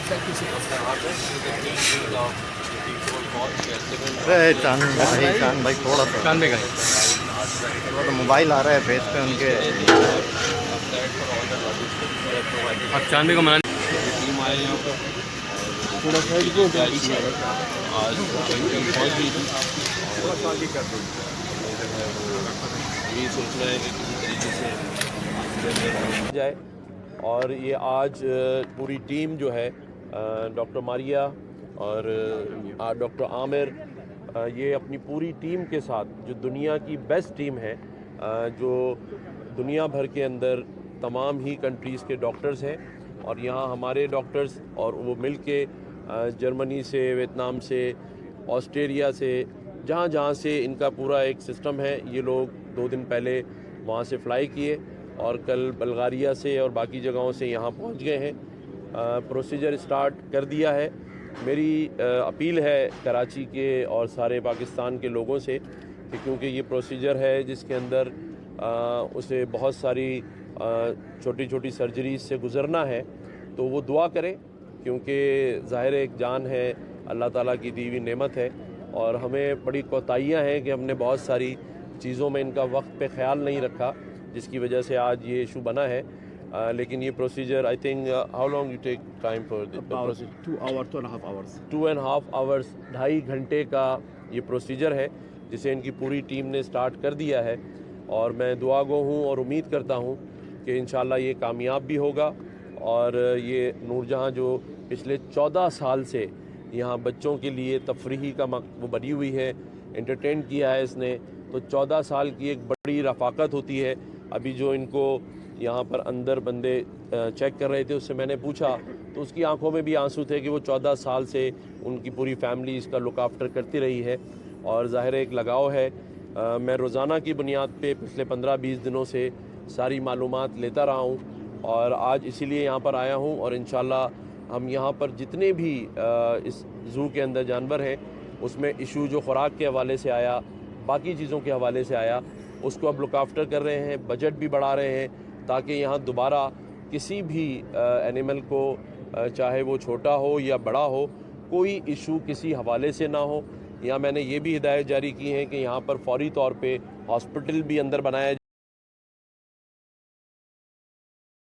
अरे चांद भाई थोड़ा सा कान में गए तो मोबाइल आ रहा है फेस पे उनके। अब चांदे को मना टीम आए यहाँ पर थोड़ा साइड को तैयारी से आज पहुँच गई थी ये सोचना है कि किसी तरीके से जाए। और ये आज पूरी टीम जो है डॉक्टर मारिया और डॉक्टर आमिर, ये अपनी पूरी टीम के साथ जो दुनिया की बेस्ट टीम है, जो दुनिया भर के अंदर तमाम ही कंट्रीज़ के डॉक्टर्स हैं और यहाँ हमारे डॉक्टर्स और वो मिल के जर्मनी से, वियतनाम से, ऑस्ट्रेलिया से, जहाँ जहाँ से इनका पूरा एक सिस्टम है, ये लोग 2 दिन पहले वहाँ से फ़्लाई किए और कल बल्गारिया से और बाकी जगहों से यहाँ पहुँच गए हैं। प्रोसीजर स्टार्ट कर दिया है। मेरी अपील है कराची के और सारे पाकिस्तान के लोगों से कि क्योंकि ये प्रोसीजर है जिसके अंदर उसे बहुत सारी छोटी छोटी सर्जरीज से गुज़रना है, तो वो दुआ करें क्योंकि ज़ाहिर एक जान है, अल्लाह ताला की दी हुई नेमत है और हमें बड़ी कोताहियाँ हैं कि हमने बहुत सारी चीज़ों में इनका वक्त पे ख्याल नहीं रखा, जिसकी वजह से आज ये इशू बना है। लेकिन ये procedure I think how long you take time for this procedure? 2.5 hours 2.5 hours 2.5 घंटे का ये प्रोसीजर है जिसे इनकी पूरी टीम ने स्टार्ट कर दिया है और मैं दुआ गो हूँ और उम्मीद करता हूँ कि इंशाल्लाह ये कामयाब भी होगा। और ये नूरजहाँ जो पिछले 14 साल से यहाँ बच्चों के लिए तफरीही का वो बनी हुई है, एंटरटेन किया है इसने, तो 14 साल की एक बड़ी रफ़ाकत होती है। अभी जो इनको यहाँ पर अंदर बंदे चेक कर रहे थे उससे मैंने पूछा तो उसकी आंखों में भी आंसू थे कि वो 14 साल से उनकी पूरी फैमिली इसका लुक आफ्टर करती रही है और ज़ाहिर एक लगाव है। मैं रोज़ाना की बुनियाद पे पिछले 15-20 दिनों से सारी मालूमात लेता रहा हूँ और आज इसीलिए यहाँ पर आया हूँ और इंशाल्लाह हम यहाँ पर जितने भी इस ज़ू के अंदर जानवर हैं उसमें इशू जो खुराक के हवाले से आया, बाकी चीज़ों के हवाले से आया, उसको अब लुक आफ्टर कर रहे हैं, बजट भी बढ़ा रहे हैं ताकि यहाँ दोबारा किसी भी एनिमल को चाहे वो छोटा हो या बड़ा हो, कोई इशू किसी हवाले से ना हो। यहाँ मैंने ये भी हिदायत जारी की है कि यहाँ पर फौरी तौर पे हॉस्पिटल भी अंदर बनाया